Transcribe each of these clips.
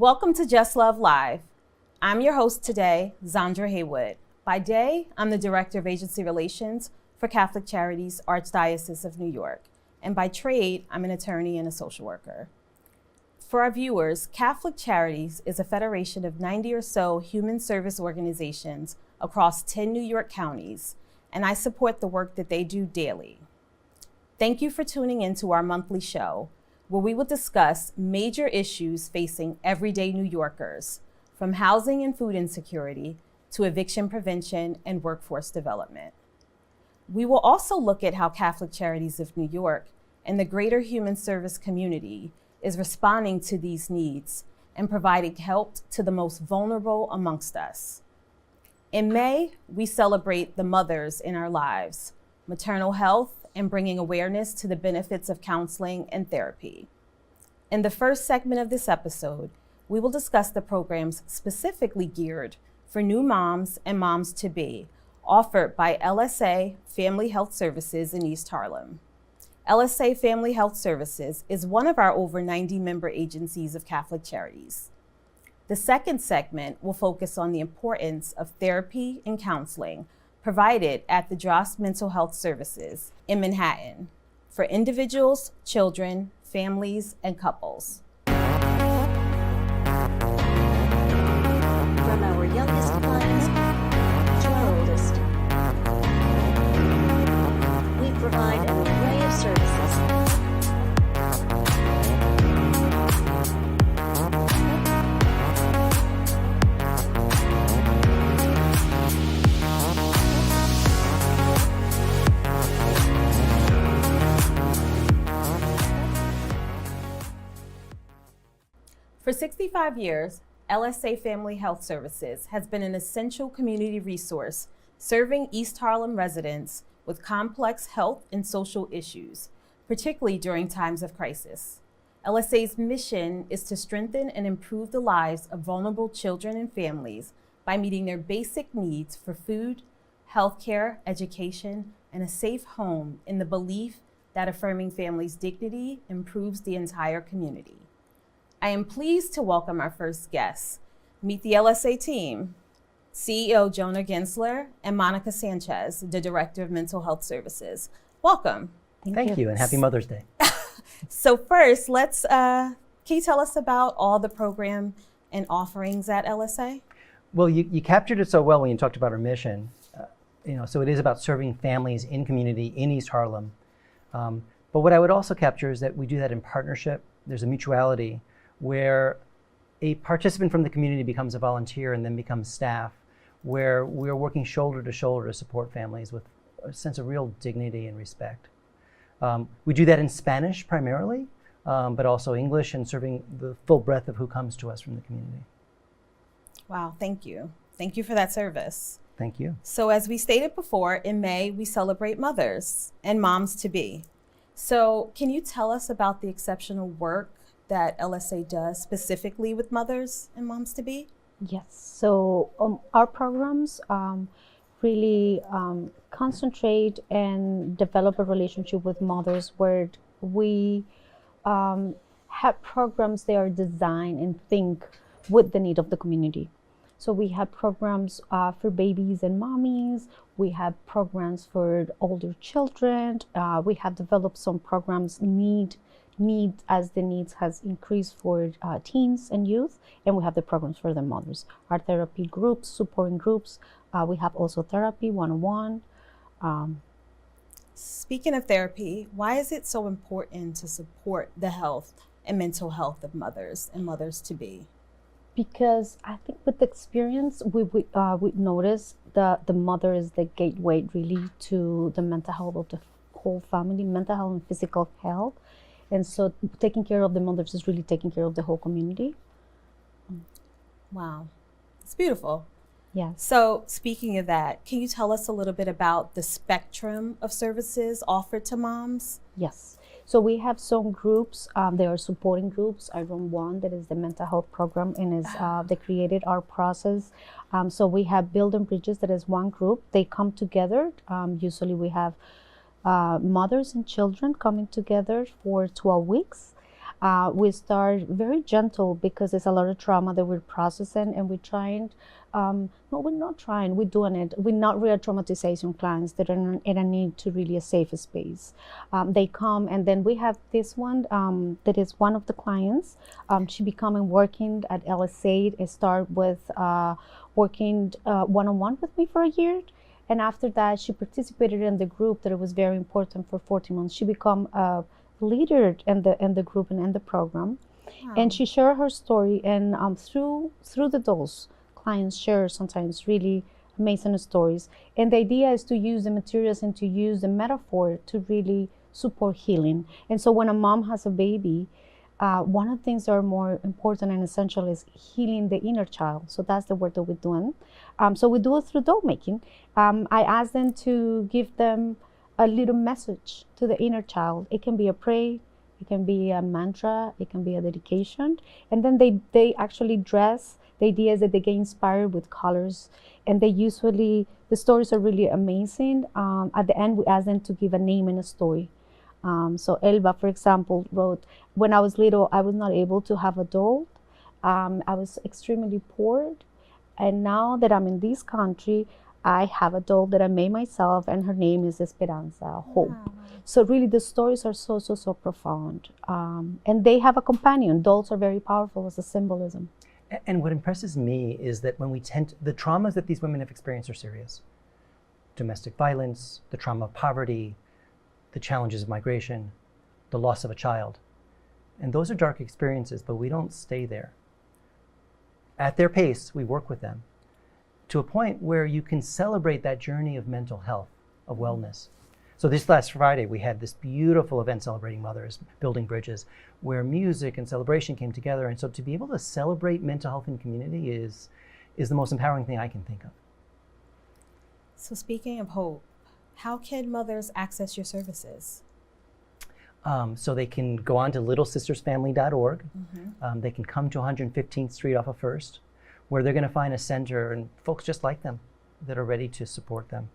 Welcome to Just Love Live. I'm your host today, Sandra Haywood. By day, I'm the Director of Agency Relations for Catholic Charities, Archdiocese of New York. And by trade, I'm an attorney and a social worker. For our viewers, Catholic Charities is a federation of 90 or so human service organizations across 10 New York counties, and I support the work that they do daily. Thank you for tuning into our monthly show, where we will discuss major issues facing everyday New Yorkers, from housing and food insecurity to eviction prevention and workforce development. We will also look at how Catholic Charities of New York and the greater human service community is responding to these needs and providing help to the most vulnerable amongst us. In May, we celebrate the mothers in our lives, maternal health, and bringing awareness to the benefits of counseling and therapy. In the first segment of this episode, we will discuss the programs specifically geared for new moms and moms-to-be, offered by LSA Family Health Services in East Harlem. LSA Family Health Services is one of our over 90 member agencies of Catholic Charities. The second segment will focus on the importance of therapy and counseling provided at the Droste Mental Health Services in Manhattan for individuals, children, families, and couples. From our youngest clients to our oldest, we provide an array of services. For 65 years, LSA Family Health Services has been an essential community resource serving East Harlem residents with complex health and social issues, particularly during times of crisis. LSA's mission is to strengthen and improve the lives of vulnerable children and families by meeting their basic needs for food, healthcare, education, and a safe home in the belief that affirming families' dignity improves the entire community. I am pleased to welcome our first guests. Meet the LSA team, CEO Jonah Gensler and Monica Sanchez, the Director of Mental Health Services. Welcome. Thank you, and happy Mother's Day. So first, can you tell us about all the program and offerings at LSA? Well, you captured it so well when you talked about our mission. So it is about serving families in community in East Harlem. But what I would also capture is that we do that in partnership. There's a mutuality where a participant from the community becomes a volunteer and then becomes staff, where we're working shoulder to shoulder to support families with a sense of real dignity and respect. We do that in Spanish primarily, but also English, and serving the full breadth of who comes to us from the community. Wow, thank you. Thank you for that service. Thank you. So as we stated before, in May, we celebrate mothers and moms-to-be. So can you tell us about the exceptional work that LSA does specifically with mothers and moms-to-be? Yes, so our programs really concentrate and develop a relationship with mothers where we have programs that are designed and think with the need of the community. So we have programs for babies and mommies. We have programs for older children. We have developed some programs need as the needs has increased for teens and youth, and we have the programs for the mothers. Our therapy groups, supporting groups. We have also therapy one-on-one. Speaking of therapy, why is it so important to support the health and mental health of mothers and mothers-to-be? Because I think with experience, we notice that the mother is the gateway really to the mental health of the whole family, mental health and physical health. And so taking care of the mothers is really taking care of the whole community. Wow, it's beautiful. Yes. So speaking of that, can you tell us a little bit about the spectrum of services offered to moms? Yes. So we have some groups, they are supporting groups. I run one that is the mental health program, and they created our process. So we have Building Bridges, that is one group. They come together. Usually we have mothers and children coming together for 12 weeks. We start very gentle because there's a lot of trauma that we're processing, and we're trying. No, we're not trying. We're doing it. We're not re-traumatization clients that are in a need to really a safe space. They come, and then we have this one that is one of the clients. She becoming working at LSA. It start with working one-on-one with me for a year. And after that, she participated in the group that it was very important for 14 months. She became a leader in the group and in the program. Wow. And she shared her story, and through the dolls, clients share sometimes really amazing stories. And the idea is to use the materials and to use the metaphor to really support healing. And so when a mom has a baby, one of the things that are more important and essential is healing the inner child. So that's the work that we're doing. So we do it through doll making. I ask them to give them a little message to the inner child. It can be a prayer, it can be a mantra, it can be a dedication. And then they actually dress. The idea is that they get inspired with colors, and the stories are really amazing. At the end, we ask them to give a name and a story. So Elba, for example, wrote, when I was little, I was not able to have a doll. I was extremely poor. And now that I'm in this country, I have a doll that I made myself, and her name is Esperanza, Hope. Wow. So really the stories are so profound. And they have a companion. Dolls are very powerful as a symbolism. And what impresses me is that when the traumas that these women have experienced are serious. Domestic violence, the trauma of poverty, the challenges of migration, the loss of a child. And those are dark experiences, but we don't stay there. At their pace, we work with them to a point where you can celebrate that journey of mental health, of wellness. So this last Friday, we had this beautiful event celebrating mothers, building bridges, where music and celebration came together. And so to be able to celebrate mental health in community is the most empowering thing I can think of. So speaking of hope, how can mothers access your services? So they can go on to littlesistersfamily.org. Mm-hmm. They can come to 115th Street off of First, where they're going to find a center and folks just like them that are ready to support them.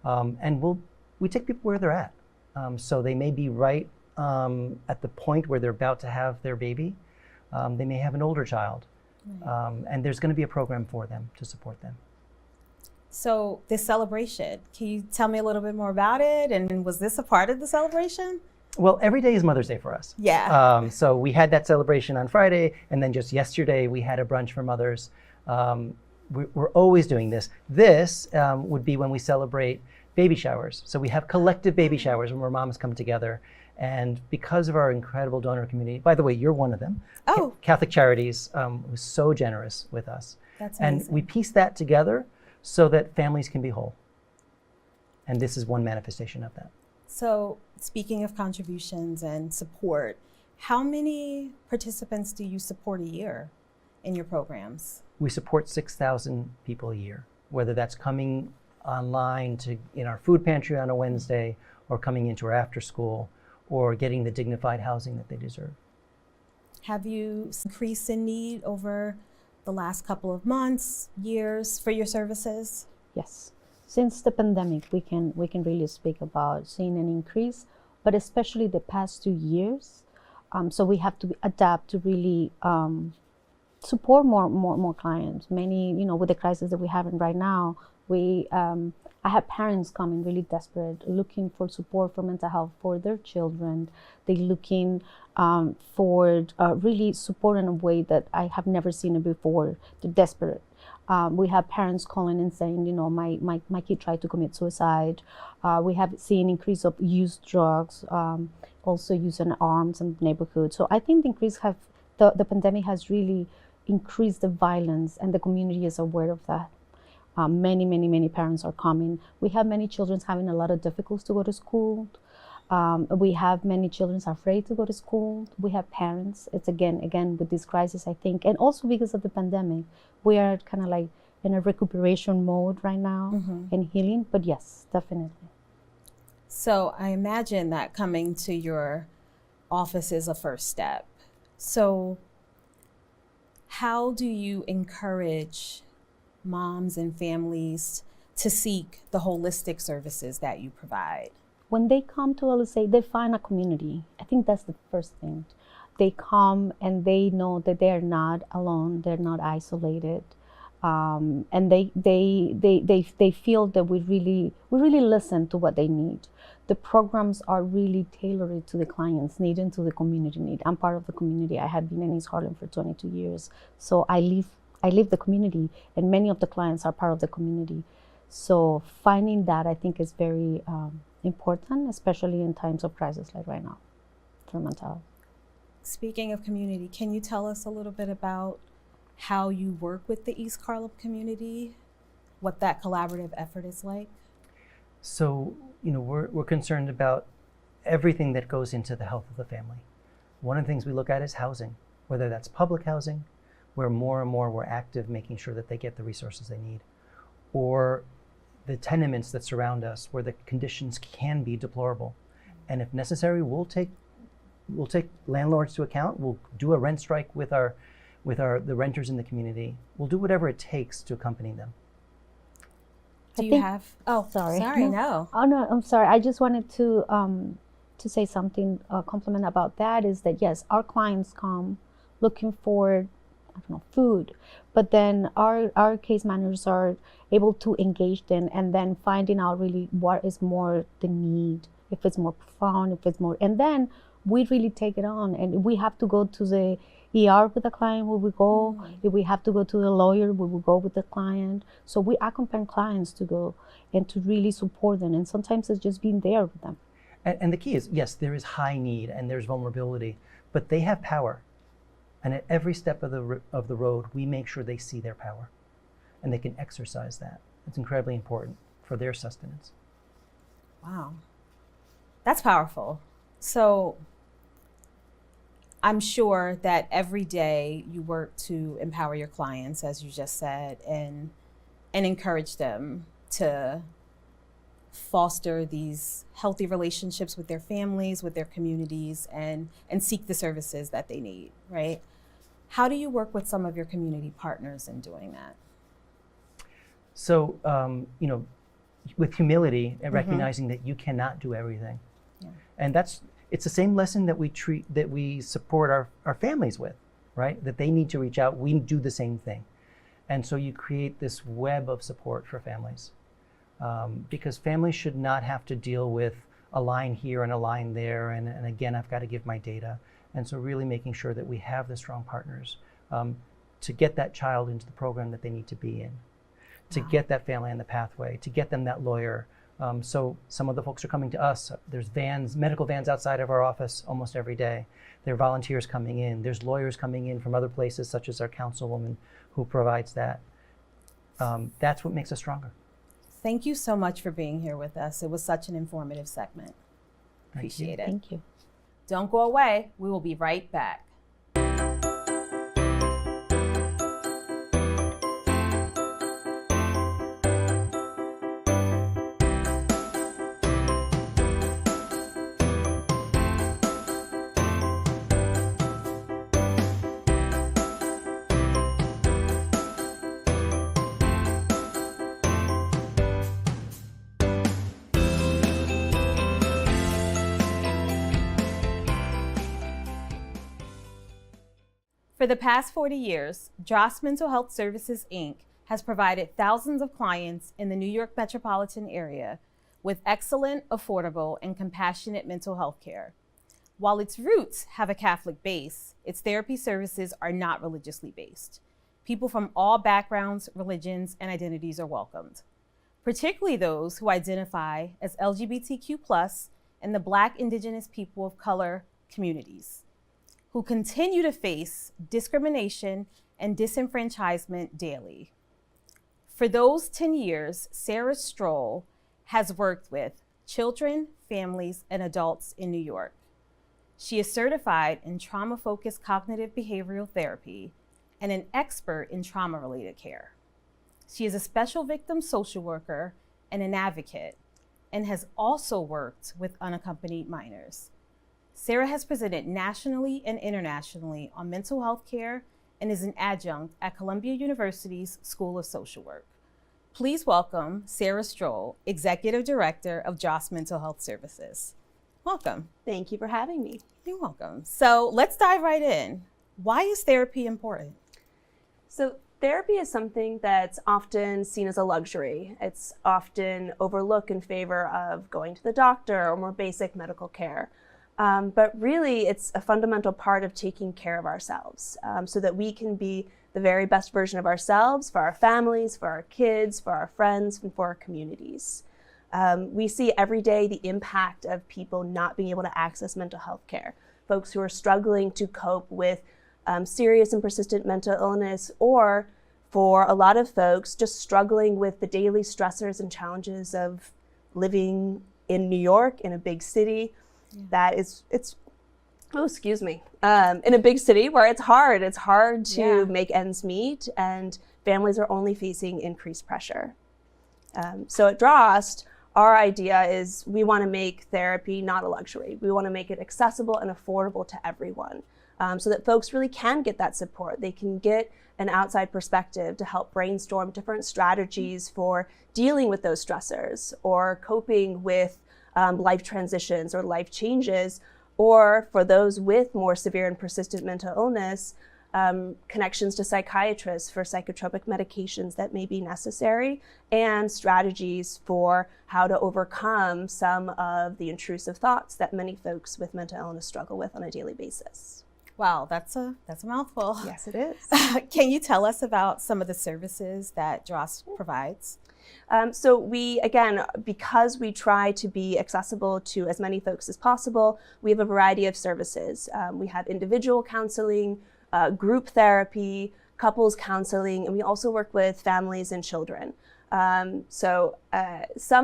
And we take people where they're at. So they may be right at the point where they're about to have their baby. They may have an older child. Right. And there's going to be a program for them to support them. So this celebration, can you tell me a little bit more about it? And was this a part of the celebration? Well, every day is Mother's Day for us. Yeah. So we had that celebration on Friday, and then just yesterday we had a brunch for mothers. We're always doing this. This would be when we celebrate baby showers. So we have collective baby showers where moms come together. And because of our incredible donor community, by the way, you're one of them. Oh. Catholic Charities was so generous with us. That's and amazing. we piece that together so that families can be whole. And this is one manifestation of that. So speaking of contributions and support, how many participants do you support a year in your programs? We support 6,000 people a year, whether that's coming online in our food pantry on a Wednesday, or coming into our after school, or getting the dignified housing that they deserve. Have you increased in need over the last couple of months, years for your services? Yes. Since the pandemic, we can really speak about seeing an increase, but especially the past 2 years. So we have to adapt to really support more clients. Many, with the crisis that we're having right now, I have parents coming really desperate, looking for support for mental health for their children. They're looking for really support in a way that I have never seen it before. They're desperate. We have parents calling and saying, my kid tried to commit suicide. We have seen increase of used drugs, also using arms in the neighborhood. So I think the pandemic has really increased the violence, and the community is aware of that. Many parents are coming. We have many children having a lot of difficulties to go to school. We have many children afraid to go to school. We have parents. It's again with this crisis, I think, and also because of the pandemic, we are kind of like in a recuperation mode right now and healing. But yes, definitely. So I imagine that coming to your office is a first step. So how do you encourage moms and families to seek the holistic services that you provide? When they come to LSA, they find a community. I think that's the first thing. they come and they know that they're not alone, they're not isolated, and they feel that we really listen to what they need. The programs are really tailored to the client's need and to the community need. I'm part of the community. I have been in East Harlem for 22 years, so I live the community, and many of the clients are part of the community. So finding that, I think, is very important, especially in times of crisis like right now for mental health. Speaking of community, can you tell us a little bit about how you work with the East Harlem community, what that collaborative effort is like? So, we're concerned about everything that goes into the health of the family. One of the things we look at is housing, whether that's public housing, where more and more we're active making sure that they get the resources they need, or the tenements that surround us where the conditions can be deplorable. And if necessary, we'll take landlords to account. We'll do a rent strike with the renters in the community. We'll do whatever it takes to accompany them. Do you have? Oh, sorry. No. Oh no, I'm sorry. I just wanted to say something, compliment about that is that yes, our clients come looking for, I don't know, food, but then our case managers are able to engage them and then finding out really what is more the need, if it's more profound, if it's more, and then we really take it on. And we have to go to the ER with the client, we will go. If we have to go to the lawyer, we will go with the client. So we accompany clients to go and to really support them. And sometimes it's just being there with them. And the key is, yes, there is high need and there's vulnerability, but they have power. And at every step of the road, we make sure they see their power and they can exercise that. It's incredibly important for their sustenance. Wow. That's powerful. So I'm sure that every day you work to empower your clients, as you just said, and encourage them to foster these healthy relationships with their families, with their communities, and seek the services that they need, right? How do you work with some of your community partners in doing that? So, with humility and recognizing that you cannot do everything. Yeah. And it's the same lesson that we support our families with, right? That they need to reach out, we do the same thing. And so you create this web of support for families. Because families should not have to deal with a line here and a line there, and again, I've got to give my data. And so really making sure that we have the strong partners to get that child into the program that they need to be in, to get that family on the pathway, to get them that lawyer. So some of the folks are coming to us. There's medical vans outside of our office almost every day. There are volunteers coming in. There's lawyers coming in from other places, such as our councilwoman who provides that. That's what makes us stronger. Thank you so much for being here with us. It was such an informative segment. Appreciate it. Thank you. Don't go away. We will be right back. For the past 40 years, Droste Mental Health Services, Inc. has provided thousands of clients in the New York metropolitan area with excellent, affordable, and compassionate mental health care. While its roots have a Catholic base, its therapy services are not religiously based. People from all backgrounds, religions, and identities are welcomed, particularly those who identify as LGBTQ+ and the Black, Indigenous, people of color communities, who continue to face discrimination and disenfranchisement daily. For those 10 years, Sarah Strole has worked with children, families, and adults in New York. She is certified in trauma-focused cognitive behavioral therapy and an expert in trauma-related care. She is a special victim social worker and an advocate, and has also worked with unaccompanied minors. Sarah has presented nationally and internationally on mental health care and is an adjunct at Columbia University's School of Social Work. Please welcome Sarah Strole, Executive Director of Droste Mental Health Services. Welcome. Thank you for having me. You're welcome. So let's dive right in. Why is therapy important? So therapy is something that's often seen as a luxury. It's often overlooked in favor of going to the doctor or more basic medical care. But really, it's a fundamental part of taking care of ourselves so that we can be the very best version of ourselves for our families, for our kids, for our friends, and for our communities. We see every day the impact of people not being able to access mental health care, folks who are struggling to cope with serious and persistent mental illness, or for a lot of folks just struggling with the daily stressors and challenges of living in New York, in a big city. That is, in a big city where it's hard to make ends meet, and families are only facing increased pressure. So at Droste, our idea is we want to make therapy not a luxury. We want to make it accessible and affordable to everyone, so that folks really can get that support. They can get an outside perspective to help brainstorm different strategies for dealing with those stressors or coping with life transitions or life changes, or for those with more severe and persistent mental illness, connections to psychiatrists for psychotropic medications that may be necessary, and strategies for how to overcome some of the intrusive thoughts that many folks with mental illness struggle with on a daily basis. Wow, that's a mouthful. Yes, it is. Can you tell us about some of the services that Droste provides? So we, again, because we try to be accessible to as many folks as possible, we have a variety of services. We have individual counseling, group therapy, couples counseling, and we also work with families and children. Some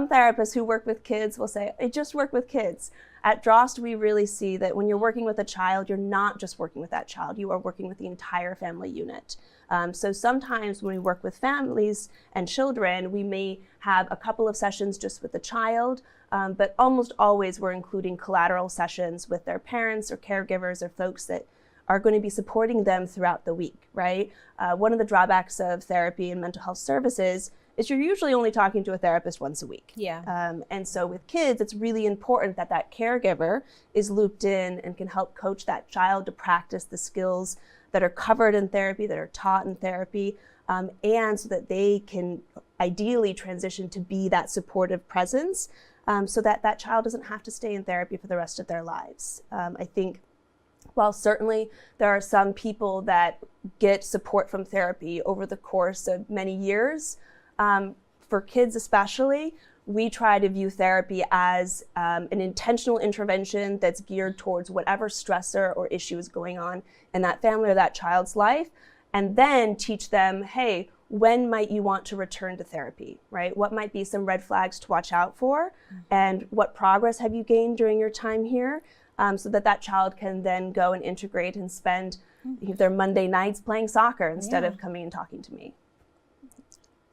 therapists who work with kids will say, I just work with kids. At Droste, we really see that when you're working with a child, you're not just working with that child, you are working with the entire family unit. So sometimes when we work with families and children, we may have a couple of sessions just with the child, but almost always we're including collateral sessions with their parents or caregivers or folks that are going to be supporting them throughout the week, right? One of the drawbacks of therapy and mental health services is you're usually only talking to a therapist once a week. Yeah. And so with kids, it's really important that that caregiver is looped in and can help coach that child to practice the skills that are covered in therapy, that are taught in therapy, and so that they can ideally transition to be that supportive presence, so that that child doesn't have to stay in therapy for the rest of their lives. I think while certainly there are some people that get support from therapy over the course of many years, for kids especially, we try to view therapy as an intentional intervention that's geared towards whatever stressor or issue is going on in that family or that child's life, and then teach them, hey, when might you want to return to therapy, right? What might be some red flags to watch out for, and what progress have you gained during your time here, so that that child can then go and integrate and spend their Monday nights playing soccer instead of coming and talking to me.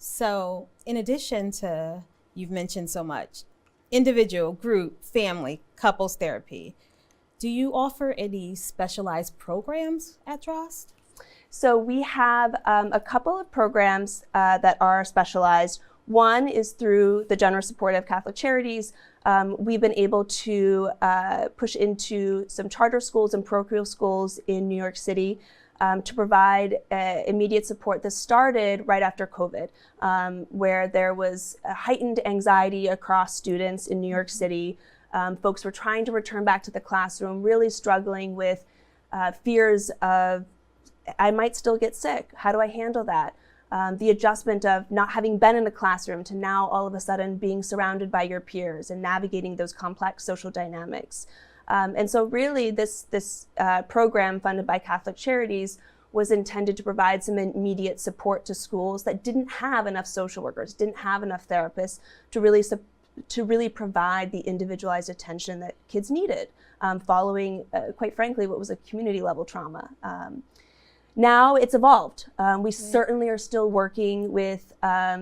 So in addition to, you've mentioned so much, individual, group, family, couples therapy, do you offer any specialized programs at Droste? So we have a couple of programs that are specialized. One is through the generous support of Catholic Charities. We've been able to push into some charter schools and parochial schools in New York City to provide immediate support. This started right after COVID, where there was a heightened anxiety across students in New York City. Folks were trying to return back to the classroom, really struggling with fears of, I might still get sick. How do I handle that? The adjustment of not having been in a classroom to now all of a sudden being surrounded by your peers and navigating those complex social dynamics. And so really this program funded by Catholic Charities was intended to provide some immediate support to schools that didn't have enough social workers, didn't have enough therapists to really provide the individualized attention that kids needed following, quite frankly, what was a community level trauma. Now it's evolved. We certainly are still working with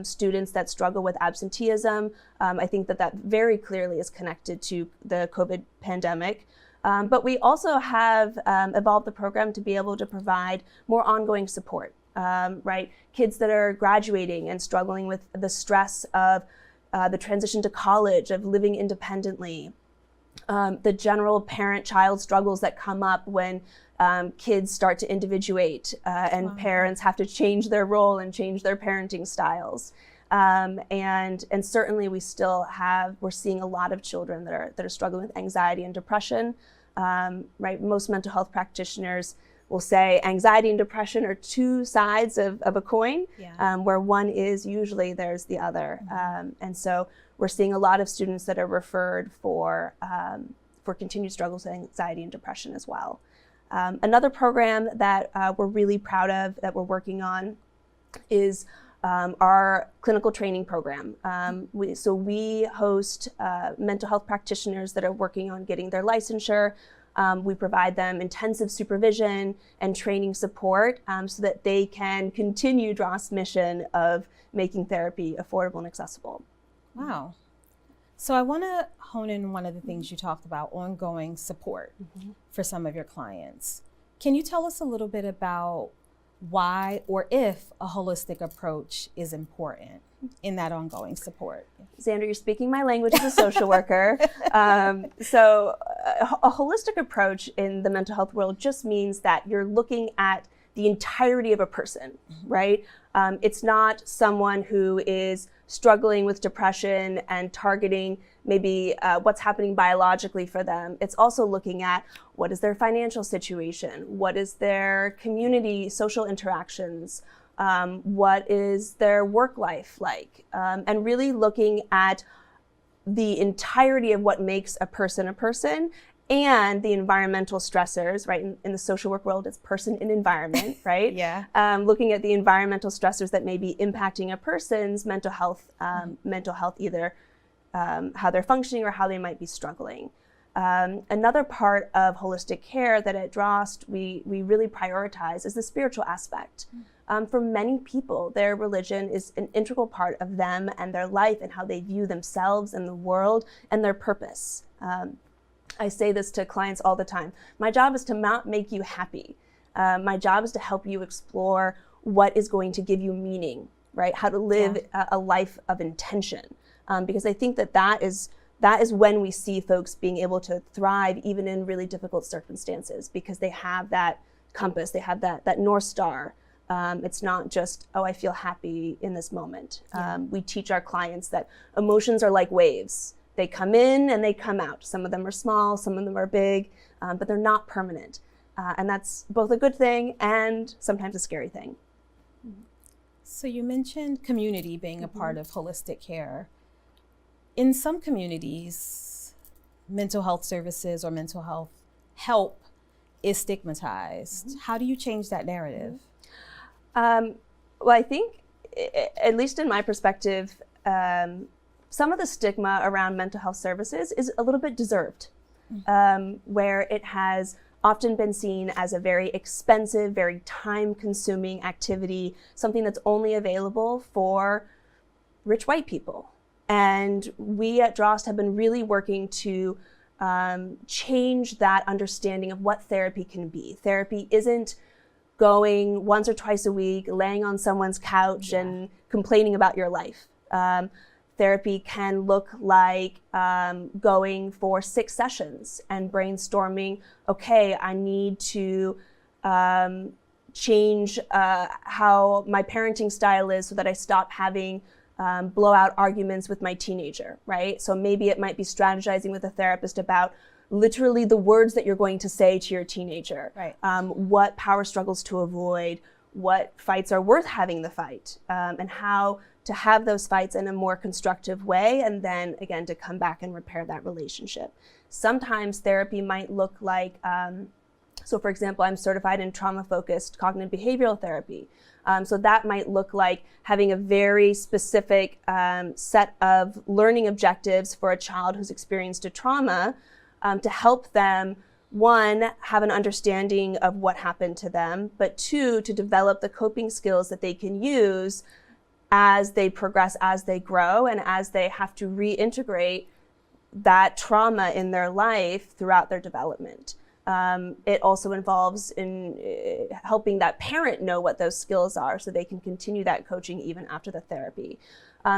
students that struggle with absenteeism. I think that very clearly is connected to the COVID pandemic. But we also have evolved the program to be able to provide more ongoing support, right? Kids that are graduating and struggling with the stress of the transition to college, of living independently, the general parent-child struggles that come up when kids start to individuate and parents have to change their role and change their parenting styles. And certainly we're seeing a lot of children that are struggling with anxiety and depression. Right, most mental health practitioners will say anxiety and depression are two sides of a coin, where one is, usually there's the other. And so we're seeing a lot of students that are referred for continued struggles with anxiety and depression as well. Another program that we're really proud of, that we're working on, is our clinical training program. So we host mental health practitioners that are working on getting their licensure. We provide them intensive supervision and training support so that they can continue Droste's mission of making therapy affordable and accessible. Wow. So I want to hone in on one of the things you talked about, ongoing support for some of your clients. Can you tell us a little bit about why or if a holistic approach is important in that ongoing support? Sandra, you're speaking my language as a social worker. So a holistic approach in the mental health world just means that you're looking at the entirety of a person, right? It's not someone who is struggling with depression and targeting maybe what's happening biologically for them. It's also looking at what is their financial situation, what is their community, social interactions, what is their work life like, and really looking at the entirety of what makes a person and the environmental stressors, right? In the social work world, it's person and environment, right? Looking at the environmental stressors that may be impacting a person's mental health, either how they're functioning or how they might be struggling. Another part of holistic care that at Droste we really prioritize is the spiritual aspect. For many people, their religion is an integral part of them and their life and how they view themselves and the world and their purpose. I say this to clients all the time. My job is to not make you happy. My job is to help you explore what is going to give you meaning, right? How to live a life of intention. Because I think that is when we see folks being able to thrive even in really difficult circumstances, because they have that compass, they have that North Star. It's not just, oh, I feel happy in this moment. We teach our clients that emotions are like waves. They come in and they come out. Some of them are small, some of them are big, but they're not permanent. And that's both a good thing and sometimes a scary thing. So you mentioned community being a part of holistic care. In some communities, mental health services or mental health help is stigmatized. How do you change that narrative? Well, I think, at least in my perspective, some of the stigma around mental health services is a little bit deserved, where it has often been seen as a very expensive, very time-consuming activity, something that's only available for rich white people. And we at Droste have been really working to change that understanding of what therapy can be. Therapy isn't going once or twice a week, laying on someone's couch and complaining about your life. Therapy can look like going for 6 sessions and brainstorming, okay, I need to change how my parenting style is so that I stop having blowout arguments with my teenager, right? So maybe it might be strategizing with a therapist about literally the words that you're going to say to your teenager, right? What power struggles to avoid, what fights are worth having the fight, and how to have those fights in a more constructive way, and then again to come back and repair that relationship. Sometimes therapy might look like, so for example, I'm certified in trauma-focused cognitive behavioral therapy. So that might look like having a very specific set of learning objectives for a child who's experienced a trauma to help them, one, have an understanding of what happened to them, but two, to develop the coping skills that they can use as they progress, as they grow, and as they have to reintegrate that trauma in their life throughout their development. It also involves in helping that parent know what those skills are so they can continue that coaching even after the therapy.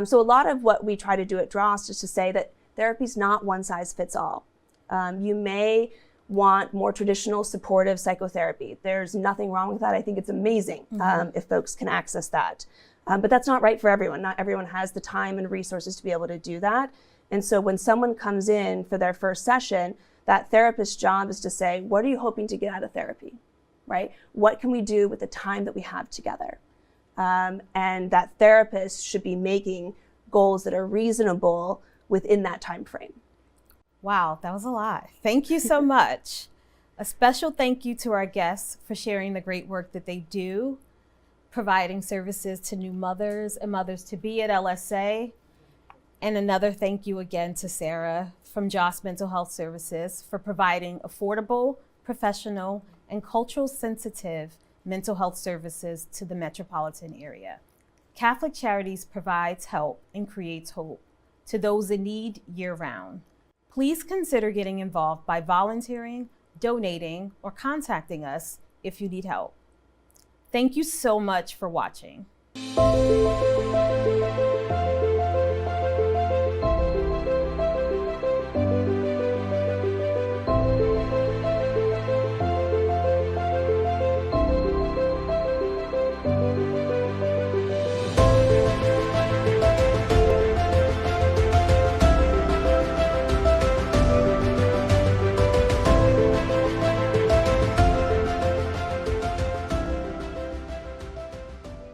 So a lot of what we try to do at Droste is to say that therapy is not one size fits all. You may want more traditional supportive psychotherapy. There's nothing wrong with that. I think it's amazing if folks can access that. But that's not right for everyone. Not everyone has the time and resources to be able to do that. And so when someone comes in for their first session, that therapist's job is to say, what are you hoping to get out of therapy, right? What can we do with the time that we have together? And that therapist should be making goals that are reasonable within that time frame. Wow, that was a lot. Thank you so much. A special thank you to our guests for sharing the great work that they do, providing services to new mothers and mothers-to-be at LSA. And another thank you again to Sarah from Droste Mental Health Services for providing affordable, professional, and cultural sensitive mental health services to the metropolitan area. Catholic Charities provides help and creates hope to those in need year-round. Please consider getting involved by volunteering, donating, or contacting us if you need help. Thank you so much for watching.